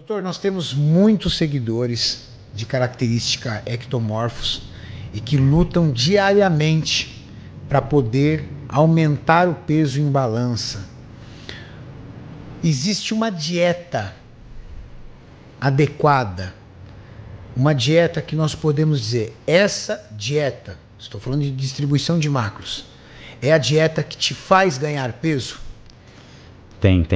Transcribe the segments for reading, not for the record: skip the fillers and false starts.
Doutor, nós temos muitos seguidores de característica ectomorfos e que lutam diariamente para poder aumentar o peso em balança. Existe uma dieta adequada, uma dieta que nós podemos dizer, essa dieta, estou falando de distribuição de macros, é a dieta que te faz ganhar peso? Tem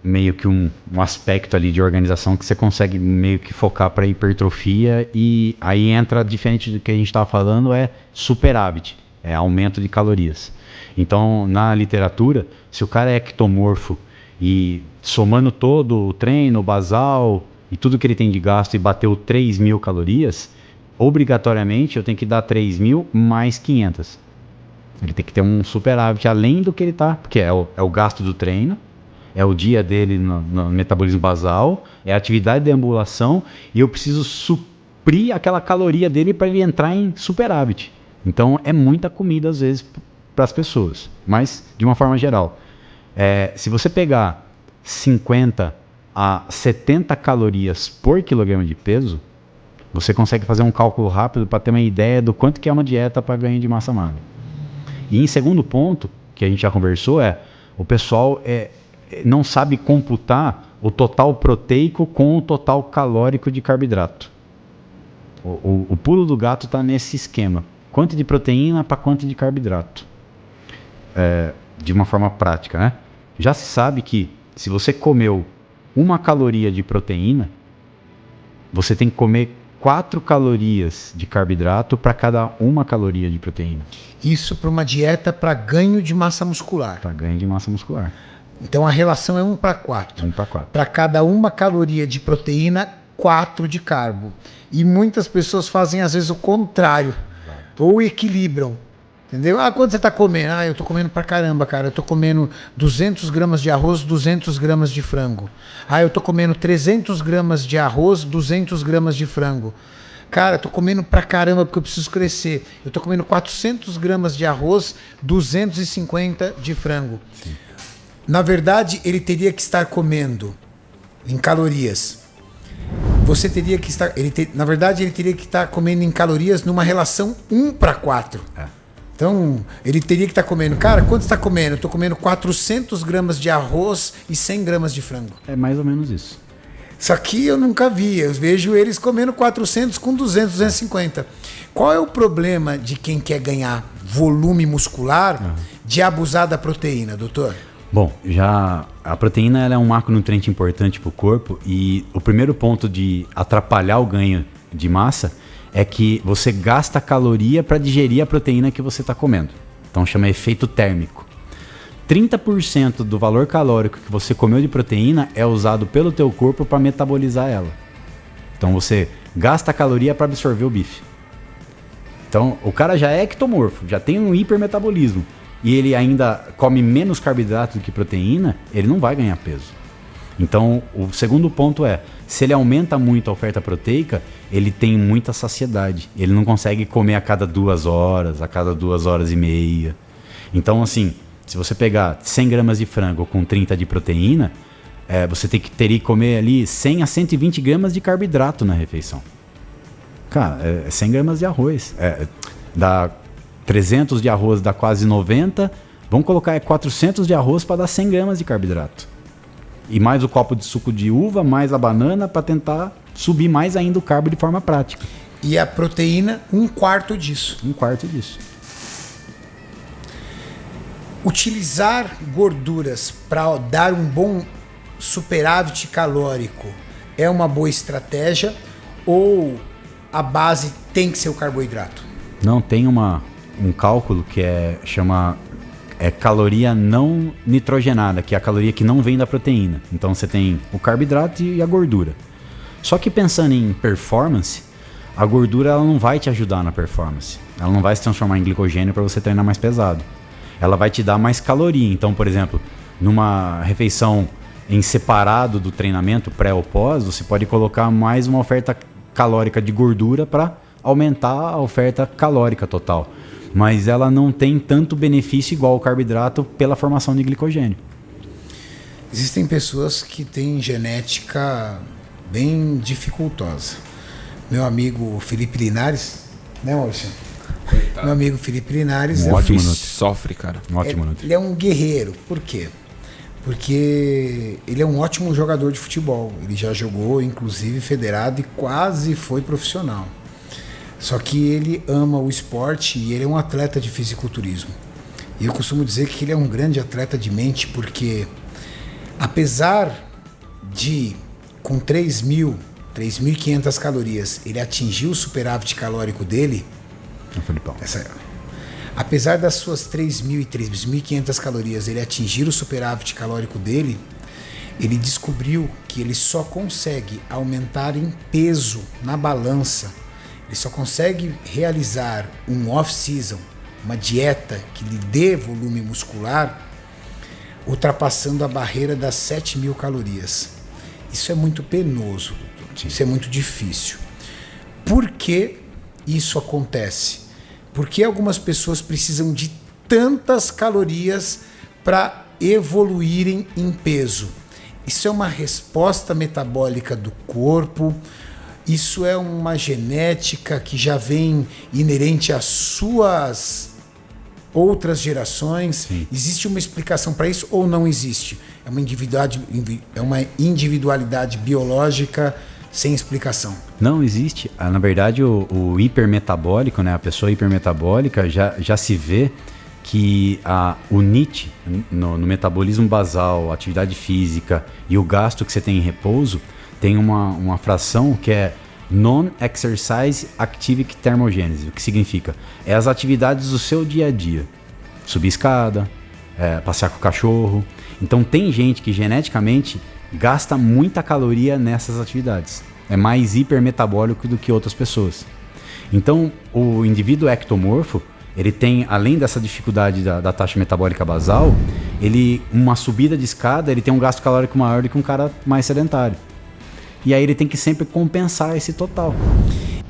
meio que um aspecto ali de organização que você consegue meio que focar para hipertrofia, e aí entra, diferente do que a gente estava falando, é superávit, é aumento de calorias. Então, na literatura, se o cara é ectomorfo e somando todo o treino, o basal e tudo que ele tem de gasto e bateu 3.000 calorias, obrigatoriamente eu tenho que dar 3.000 mais 500. Ele tem que ter um superávit além do que ele está, porque é o gasto do treino, é o dia dele no metabolismo basal, é a atividade de ambulação, e eu preciso suprir aquela caloria dele para ele entrar em superávit. Então é muita comida às vezes para as pessoas, mas de uma forma geral. Se você pegar 50 a 70 calorias por quilograma de peso, você consegue fazer um cálculo rápido para ter uma ideia do quanto que é uma dieta para ganho de massa magra. E em segundo ponto, que a gente já conversou, o pessoal não sabe computar o total proteico com o total calórico de carboidrato. O pulo do gato está nesse esquema. Quanto de proteína para quanto de carboidrato. De uma forma prática, né? Já se sabe que se você comeu 1 caloria de proteína, você tem que comer 4 calorias de carboidrato para cada 1 caloria de proteína. Isso para uma dieta para ganho de massa muscular. Para ganho de massa muscular. Então a relação é 1 para 4. 1 para 4. Para cada 1 caloria de proteína, 4 de carbo. E muitas pessoas fazem às vezes o contrário. Ou equilibram. Entendeu? Quanto você está comendo? Eu estou comendo pra caramba, cara. Eu estou comendo 200 gramas de arroz, 200 gramas de frango. Eu estou comendo 300 gramas de arroz, 200 gramas de frango. Cara, eu estou comendo pra caramba porque eu preciso crescer. Eu estou comendo 400 gramas de arroz, 250 de frango. Sim. Na verdade, ele teria que estar comendo em calorias. Você teria que estar... Na verdade, ele teria que estar comendo em calorias numa relação 1 para 4. Então, ele teria que estar comendo... Cara, quanto você está comendo? Eu estou comendo 400 gramas de arroz e 100 gramas de frango. É mais ou menos isso. Isso aqui eu nunca vi. Eu vejo eles comendo 400 com 200, 250. Qual é o problema de quem quer ganhar volume muscular de abusar da proteína, doutor? Bom, já a proteína ela é um macronutriente importante para o corpo, e o primeiro ponto de atrapalhar o ganho de massa é que você gasta caloria para digerir a proteína que você está comendo. Então chama efeito térmico. 30% do valor calórico que você comeu de proteína é usado pelo teu corpo para metabolizar ela. Então você gasta caloria para absorver o bife. Então o cara já é ectomorfo, já tem um hipermetabolismo, e ele ainda come menos carboidrato do que proteína, ele não vai ganhar peso. Então, o segundo ponto se ele aumenta muito a oferta proteica, ele tem muita saciedade. Ele não consegue comer a cada 2 horas, a cada 2 horas e meia. Então, assim, se você pegar 100 gramas de frango com 30 de proteína, você teria que comer ali 100 a 120 gramas de carboidrato na refeição. Cara, 100 gramas de arroz. Dá 300 de arroz, dá quase 90. Vamos colocar 400 de arroz para dar 100 gramas de carboidrato. E mais o copo de suco de uva, mais a banana, para tentar subir mais ainda o carbo de forma prática. E a proteína, 1/4 disso. 1/4 disso. Utilizar gorduras para dar um bom superávit calórico é uma boa estratégia, ou a base tem que ser o carboidrato? Não, tem um cálculo que chama caloria não nitrogenada, que é a caloria que não vem da proteína. Então você tem o carboidrato e a gordura. Só que pensando em performance, a gordura ela não vai te ajudar na performance. Ela não vai se transformar em glicogênio para você treinar mais pesado. Ela vai te dar mais caloria. Então, por exemplo, numa refeição em separado do treinamento pré ou pós, você pode colocar mais uma oferta calórica de gordura para aumentar a oferta calórica total. Mas ela não tem tanto benefício igual o carboidrato pela formação de glicogênio. Existem pessoas que têm genética bem dificultosa. Meu amigo Felipe Linares, né, Maurício? Coitado. Meu amigo Felipe Linares Sofre, cara. Um ótimo minuto. ele é um guerreiro. Por quê? Porque ele é um ótimo jogador de futebol. Ele já jogou, inclusive, federado e quase foi profissional. Só que ele ama o esporte e ele é um atleta de fisiculturismo. E eu costumo dizer que ele é um grande atleta de mente porque, apesar de, com 3.500 calorias, ele atingir o superávit calórico dele, apesar das suas 3.000 e 3.500 calorias, ele atingir o superávit calórico dele, ele descobriu que ele só consegue aumentar em peso na balança, ele só consegue realizar um off-season, uma dieta que lhe dê volume muscular, ultrapassando a barreira das 7.000 calorias. Isso é muito penoso, doutor. Isso é muito difícil. Por que isso acontece? Porque algumas pessoas precisam de tantas calorias para evoluírem em peso. Isso é uma resposta metabólica do corpo, isso é uma genética que já vem inerente às suas outras gerações. Sim. Existe uma explicação para isso ou não existe? É uma individualidade biológica sem explicação. Não existe. Na verdade, o hipermetabólico, né, a pessoa hipermetabólica, já se vê que o NEAT, no metabolismo basal, atividade física e o gasto que você tem em repouso, tem uma fração que é Non-Exercise Activity Thermogenesis. O que significa? É as atividades do seu dia a dia. Subir escada, passear com o cachorro. Então tem gente que geneticamente gasta muita caloria nessas atividades. É mais hipermetabólico do que outras pessoas. Então, o indivíduo ectomorfo, ele tem, além dessa dificuldade da taxa metabólica basal, uma subida de escada, ele tem um gasto calórico maior do que um cara mais sedentário. E aí ele tem que sempre compensar esse total.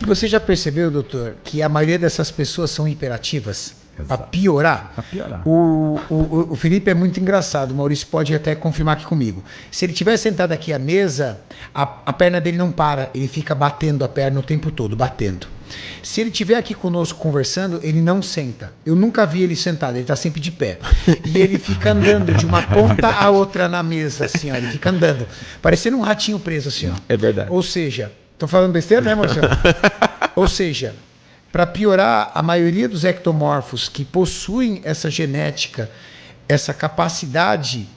Você já percebeu, doutor, que a maioria dessas pessoas são hiperativas? Para piorar? Para piorar. O Felipe é muito engraçado, o Maurício pode até confirmar aqui comigo. Se ele estiver sentado aqui à mesa, a perna dele não para, ele fica batendo a perna o tempo todo, batendo. Se ele estiver aqui conosco conversando, ele não senta. Eu nunca vi ele sentado, ele está sempre de pé. E ele fica andando de uma ponta a outra na mesa, assim, ó, ele fica andando, parecendo um ratinho preso, assim, ó. É verdade. Ou seja, tô falando besteira, né, Maurício? Ou seja, para piorar, a maioria dos ectomorfos que possuem essa genética, essa capacidade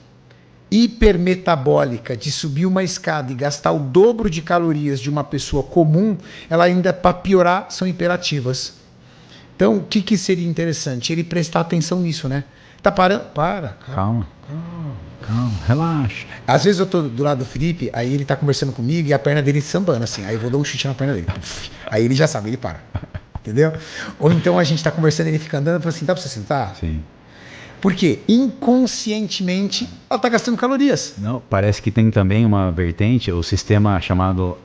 hipermetabólica de subir uma escada e gastar o dobro de calorias de uma pessoa comum, ela ainda, para piorar, são hiperativas. Então, o que seria interessante? Ele prestar atenção nisso, né? Tá parando? Calma, relaxa. Às vezes eu tô do lado do Felipe, aí ele tá conversando comigo e a perna dele sambando, assim. Aí eu vou dar um chute na perna dele. Aí ele já sabe, ele para. Entendeu? Ou então a gente tá conversando e ele fica andando e fala assim, dá pra você sentar? Sim. Porque inconscientemente ela está gastando calorias. Não, parece que tem também uma vertente, o sistema chamado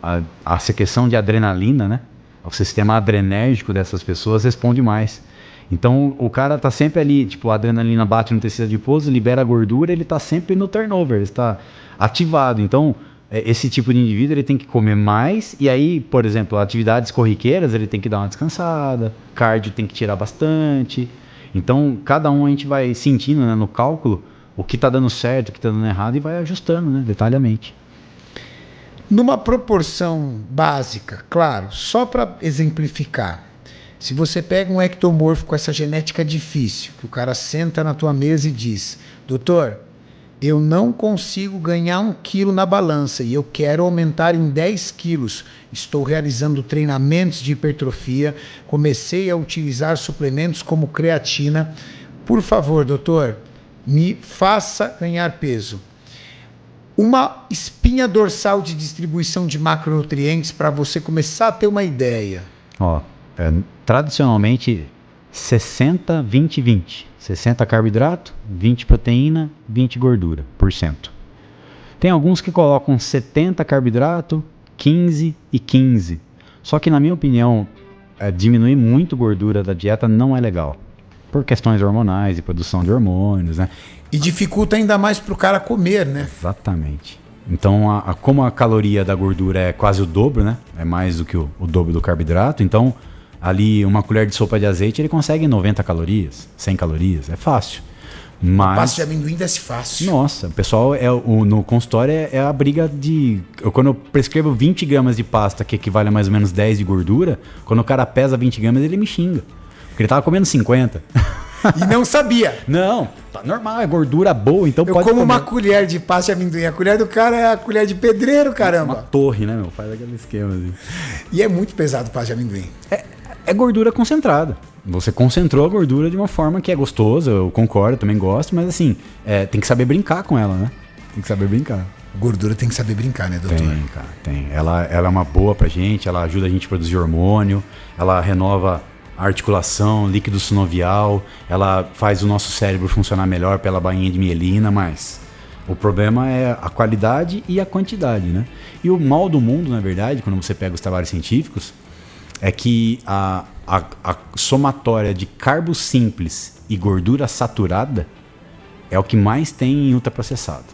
a secreção de adrenalina, né? O sistema adrenérgico dessas pessoas responde mais. Então o cara tá sempre ali, tipo, a adrenalina bate no tecido adiposo, libera a gordura, ele tá sempre no turnover, ele está ativado. Então esse tipo de indivíduo ele tem que comer mais e aí, por exemplo, atividades corriqueiras ele tem que dar uma descansada, cardio tem que tirar bastante. Então, cada um a gente vai sentindo, né, no cálculo o que está dando certo, o que está dando errado e vai ajustando, né, detalhadamente. Numa proporção básica, claro, só para exemplificar. Se você pega um ectomorfo com essa genética difícil, que o cara senta na tua mesa e diz, doutor, eu não consigo ganhar 1 quilo na balança e eu quero aumentar em 10 quilos. Estou realizando treinamentos de hipertrofia, comecei a utilizar suplementos como creatina. Por favor, doutor, me faça ganhar peso. Uma espinha dorsal de distribuição de macronutrientes para você começar a ter uma ideia. Tradicionalmente 60, 20, 20. 60 carboidrato, 20 proteína, 20 gordura por cento. Tem alguns que colocam 70 carboidrato, 15 e 15. Só que na minha opinião, diminuir muito gordura da dieta não é legal. Por questões hormonais e produção de hormônios, né? E dificulta ainda mais pro cara comer, né? Exatamente. Então, como a caloria da gordura é quase o dobro, né? É mais do que o dobro do carboidrato. Então, ali uma colher de sopa de azeite, ele consegue 90 calorias, 100 calorias. É fácil. Mas... Pasta de amendoim desce fácil. Nossa, o pessoal no consultório é a briga de... Quando eu prescrevo 20 gramas de pasta, que equivale a mais ou menos 10 de gordura, quando o cara pesa 20 gramas, ele me xinga. Porque ele tava comendo 50. E não sabia. Não, tá normal, é gordura boa, então Eu pode como comer. uma colher de pasta de amendoim. A colher do cara é a colher de pedreiro, Uma caramba. torre, né, meu? Faz aquele esquema assim. E é muito pesado pasta de amendoim. É gordura concentrada. Você concentrou a gordura de uma forma que é gostosa, eu concordo, também gosto, mas assim, tem que saber brincar com ela, né? Tem que saber brincar. Gordura tem que saber brincar, né, doutor? Tem, cara, tem. Ela é uma boa pra gente, ela ajuda a gente a produzir hormônio, ela renova a articulação, líquido sinovial, ela faz o nosso cérebro funcionar melhor pela bainha de mielina, mas o problema é a qualidade e a quantidade, né? E o mal do mundo, na verdade, quando você pega os trabalhos científicos, é que a somatória de carbo simples e gordura saturada é o que mais tem em ultraprocessado.